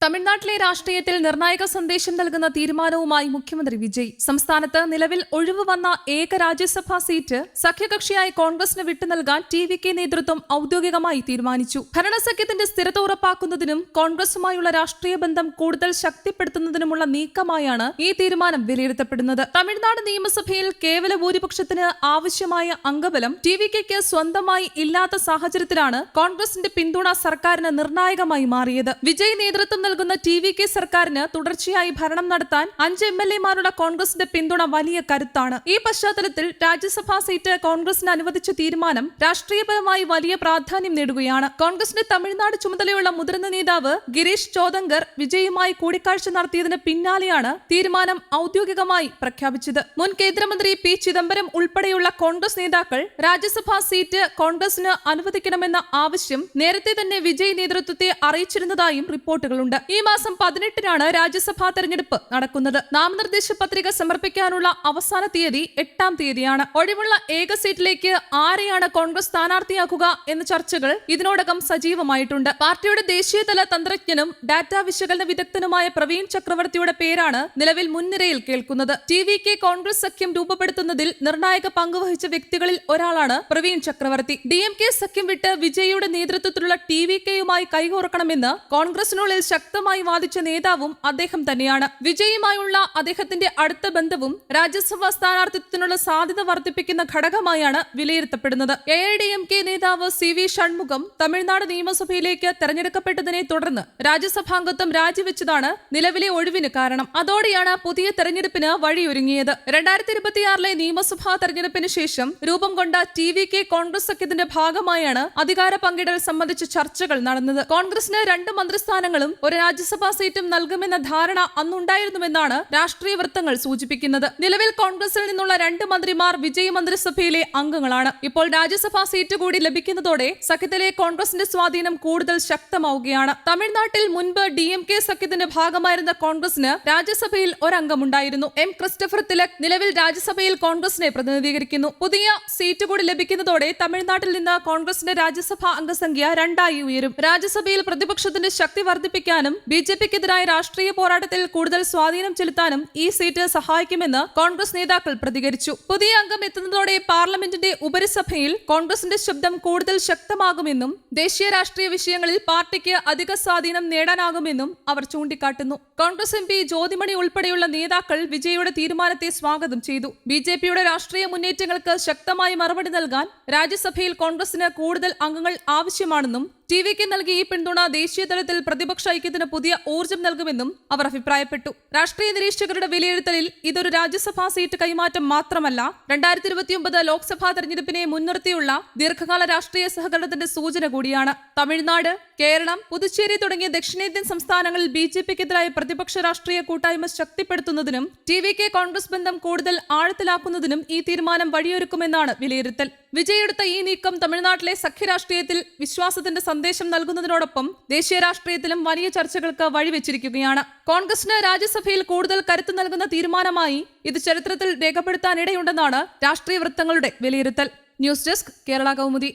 തമിഴ്നാട്ടിലെ രാഷ്ട്രീയത്തിൽ നിർണായക സന്ദേശം നൽകുന്ന തീരുമാനവുമായി മുഖ്യമന്ത്രി വിജയ്. സംസ്ഥാനത്ത് നിലവിൽ ഒഴിവ് വന്ന ഏക രാജ്യസഭാ സീറ്റ് സഖ്യകക്ഷിയായ കോൺഗ്രസിന് വിട്ടുനൽകാൻ ടി.വി.കെ നേതൃത്വം ഔദ്യോഗികമായി തീരുമാനിച്ചു. ഭരണസഖ്യത്തിന്റെ സ്ഥിരത ഉറപ്പാക്കുന്നതിനും കോൺഗ്രസുമായുള്ള രാഷ്ട്രീയ ബന്ധം കൂടുതൽ ശക്തിപ്പെടുത്തുന്നതിനുമുള്ള നീക്കമായാണ് ഈ തീരുമാനം വിലയിരുത്തപ്പെടുന്നത്. തമിഴ്നാട് നിയമസഭയിൽ കേവല ഭൂരിപക്ഷത്തിന് ആവശ്യമായ അംഗബലം ടി.വി.കെക്ക് സ്വന്തമായി ഇല്ലാത്ത സാഹചര്യത്തിലാണ് കോൺഗ്രസിന്റെ പിന്തുണ സർക്കാരിന് നിർണായകമായി മാറിയത്. വിജയ് നേതൃത്വം നൽകുന്ന ടി.വി.കെ സർക്കാരിന് തുടർച്ചയായി ഭരണം നടത്താൻ 5 എം.എൽ.എമാരുടെ കോൺഗ്രസിന്റെ പിന്തുണ വലിയ കരുത്താണ്. ഈ പശ്ചാത്തലത്തിൽ രാജ്യസഭാ സീറ്റ് കോൺഗ്രസിന് അനുവദിച്ച തീരുമാനം രാഷ്ട്രീയപരമായി വലിയ പ്രാധാന്യം നേടുകയാണ്. കോൺഗ്രസിന്റെ തമിഴ്നാട് ചുമതലയുള്ള മുതിർന്ന നേതാവ് ഗിരീഷ് ചോദങ്കർ വിജയുമായി കൂടിക്കാഴ്ച നടത്തിയതിന് പിന്നാലെയാണ് തീരുമാനം ഔദ്യോഗികമായി പ്രഖ്യാപിച്ചത്. മുൻ കേന്ദ്രമന്ത്രി പി ചിദംബരം ഉൾപ്പെടെയുള്ള കോൺഗ്രസ് നേതാക്കൾ രാജ്യസഭാ സീറ്റ് കോൺഗ്രസിന് അനുവദിക്കണമെന്ന ആവശ്യം നേരത്തെ തന്നെ വിജയ് നേതൃത്വത്തെ അറിയിച്ചിരുന്നതായും റിപ്പോർട്ടുകളുണ്ട്. ഈ മാസം 18-നാണ് രാജ്യസഭാ തെരഞ്ഞെടുപ്പ് നടക്കുന്നത്. നാമനിർദ്ദേശ പത്രിക സമർപ്പിക്കാനുള്ള അവസാന തീയതി 8-ാം തീയതിയാണ്. ഒഴിവുള്ള ഏക സീറ്റിലേക്ക് ആരെയാണ് കോൺഗ്രസ് സ്ഥാനാർത്ഥിയാക്കുക എന്ന ചർച്ചകൾ ഇതിനോടകം സജീവമായിട്ടുണ്ട്. പാർട്ടിയുടെ ദേശീയതല തന്ത്രജ്ഞനും ഡാറ്റാ വിശകലന വിദഗ്ധനുമായ പ്രവീൺ ചക്രവർത്തിയുടെ പേരാണ് നിലവിൽ മുൻനിരയിൽ കേൾക്കുന്നത്. ടി.വി.കെ കോൺഗ്രസ് സഖ്യം രൂപപ്പെടുത്തുന്നതിൽ നിർണായക പങ്കുവഹിച്ച വ്യക്തികളിൽ ഒരാളാണ് പ്രവീൺ ചക്രവർത്തി. ഡി.എം.കെ സഖ്യം വിട്ട് വിജയിയുടെ നേതൃത്വത്തിലുള്ള ടി.വി.കെയുമായി കൈകോർക്കണമെന്ന് കോൺഗ്രസിനുള്ളിൽ ശക്തമായി വാദിച്ച നേതാവും അദ്ദേഹം തന്നെയാണ്. വിജയുമായുള്ള അദ്ദേഹത്തിന്റെ അടുത്ത ബന്ധവും രാജ്യസഭാ സ്ഥാനാർത്ഥിത്വത്തിനുള്ള സാധ്യത വർദ്ധിപ്പിക്കുന്ന ഘടകമായാണ് വിലയിരുത്തപ്പെടുന്നത്. എ.ഐ.ഡി.എം.കെ നേതാവ് സി.വി. ഷൺമുഖം തമിഴ്നാട് നിയമസഭയിലേക്ക് തെരഞ്ഞെടുക്കപ്പെട്ടതിനെ തുടർന്ന് രാജ്യസഭാംഗത്വം രാജിവെച്ചതാണ് നിലവിലെ ഒഴിവിന് കാരണം. അതോടെയാണ് പുതിയ തെരഞ്ഞെടുപ്പിന് വഴിയൊരുങ്ങിയത്. 2026-ലെ നിയമസഭാ തെരഞ്ഞെടുപ്പിന് ശേഷം രൂപം കൊണ്ട ടി.വി.കെ കോൺഗ്രസ് സഖ്യത്തിന്റെ ഭാഗമായാണ് അധികാര പങ്കിടൽ സംബന്ധിച്ച ചർച്ചകൾ നടന്നത്. കോൺഗ്രസിന് 2 മന്ത്രിസ്ഥാനങ്ങളും ഒരു രാജ്യസഭാ സീറ്റും നൽകുമെന്ന ധാരണ അന്നുണ്ടായിരുന്നുവെന്നാണ് രാഷ്ട്രീയ വൃത്തങ്ങൾ സൂചിപ്പിക്കുന്നത്. നിലവിൽ കോൺഗ്രസിൽ നിന്നുള്ള 2 മന്ത്രിമാർ വിജയ് മന്ത്രിസഭയിലെ അംഗങ്ങളാണ്. ഇപ്പോൾ രാജ്യസഭാ സീറ്റ് കൂടി ലഭിക്കുന്നതോടെ സഖ്യത്തിലെ കോൺഗ്രസിന്റെ സ്വാധീനം കൂടുതൽ ശക്തമാവുകയാണ്. തമിഴ്നാട്ടിൽ മുൻപ് ഡി.എം.കെ സഖ്യത്തിന്റെ ഭാഗമായിരുന്ന കോൺഗ്രസിന് രാജ്യസഭയിൽ ഒരംഗമുണ്ടായിരുന്നു. എം ക്രിസ്റ്റഫർ തിലക് നിലവിൽ രാജ്യസഭയിൽ കോൺഗ്രസിനെ പ്രതിനിധീകരിക്കുന്നു. പുതിയ സീറ്റ് കൂടി ലഭിക്കുന്നതോടെ തമിഴ്നാട്ടിൽ നിന്ന് കോൺഗ്രസിന്റെ രാജ്യസഭാ അംഗസംഖ്യ 2-ആയി ഉയരും. രാജ്യസഭയിൽ പ്രതിപക്ഷത്തിന്റെ ശക്തി വർദ്ധിപ്പിക്കാനും ബി.ജെ.പിക്കെതിരായ രാഷ്ട്രീയ പോരാട്ടത്തിൽ കൂടുതൽ സ്വാധീനം ചെലുത്താനും ഈ സീറ്റ് സഹായിക്കുമെന്ന് കോൺഗ്രസ് നേതാക്കൾ പ്രതികരിച്ചു. പുതിയ അംഗം എത്തുന്നതോടെ പാർലമെന്റിന്റെ ഉപരിസഭയിൽ കോൺഗ്രസിന്റെ ശബ്ദം കൂടുതൽ ശക്തമാകുമെന്നും ദേശീയ രാഷ്ട്രീയ വിഷയങ്ങളിൽ പാർട്ടിക്ക് അധിക സ്വാധീനം നേടാനാകുമെന്നും അവർ ചൂണ്ടിക്കാട്ടുന്നു. കോൺഗ്രസ് എം.പി ജ്യോതിമണി ഉൾപ്പെടെയുള്ള നേതാക്കൾ വിജയുടെ തീരുമാനത്തെ സ്വാഗതം ചെയ്തു. ബി.ജെ.പിയുടെ രാഷ്ട്രീയ മുന്നേറ്റങ്ങൾക്ക് ശക്തമായി മറുപടി നൽകാൻ രാജ്യസഭയിൽ കോൺഗ്രസിന് കൂടുതൽ അംഗങ്ങൾ ആവശ്യമാണെന്നും ടി.വി.കെ നൽകിയ ഈ പിന്തുണ ദേശീയ തലത്തിൽ പ്രതിപക്ഷ ഐക്യത്തിന് പുതിയ ഊർജ്ജം നൽകുമെന്നും അവർ അഭിപ്രായപ്പെട്ടു. രാഷ്ട്രീയ നിരീക്ഷകരുടെ വിലയിരുത്തലിൽ ഇതൊരു രാജ്യസഭാ സീറ്റ് കൈമാറ്റം മാത്രമല്ല, 2029 ലോക്സഭാ തെരഞ്ഞെടുപ്പിനെ മുൻനിർത്തിയുള്ള ദീർഘകാല രാഷ്ട്രീയ സഹകരണത്തിന്റെ സൂചന കൂടിയാണ്. തമിഴ്നാട്, കേരളം, പുതുച്ചേരി തുടങ്ങിയ ദക്ഷിണേന്ത്യൻ സംസ്ഥാനങ്ങളിൽ ബി.ജെ.പിക്കെതിരായ പ്രതിപക്ഷ രാഷ്ട്രീയ കൂട്ടായ്മ ശക്തിപ്പെടുത്തുന്നതിനും ടി.വി.കെ കോൺഗ്രസ് ബന്ധം കൂടുതൽ ആഴത്തിലാക്കുന്നതിനും ഈ തീരുമാനം വഴിയൊരുക്കുമെന്നാണ് വിലയിരുത്തൽ. വിജയെടുത്ത ഈ നീക്കം തമിഴ്നാട്ടിലെ സഖ്യരാഷ്ട്രീയത്തിൽ വിശ്വാസത്തിന്റെ സന്ദേശം നൽകുന്നതിനോടൊപ്പം ദേശീയ രാഷ്ട്രീയത്തിലും വലിയ ചർച്ചകൾക്ക് വഴിവെച്ചിരിക്കുകയാണ്. കോൺഗ്രസിന് രാജ്യസഭയിൽ കൂടുതൽ കരുത്ത് നൽകുന്ന തീരുമാനമായി ഇത് ചരിത്രത്തിൽ രേഖപ്പെടുത്താനിടയുണ്ടെന്നാണ് രാഷ്ട്രീയ വൃത്തങ്ങളുടെ വിലയിരുത്തൽ. News desk Kerala Kaumudi.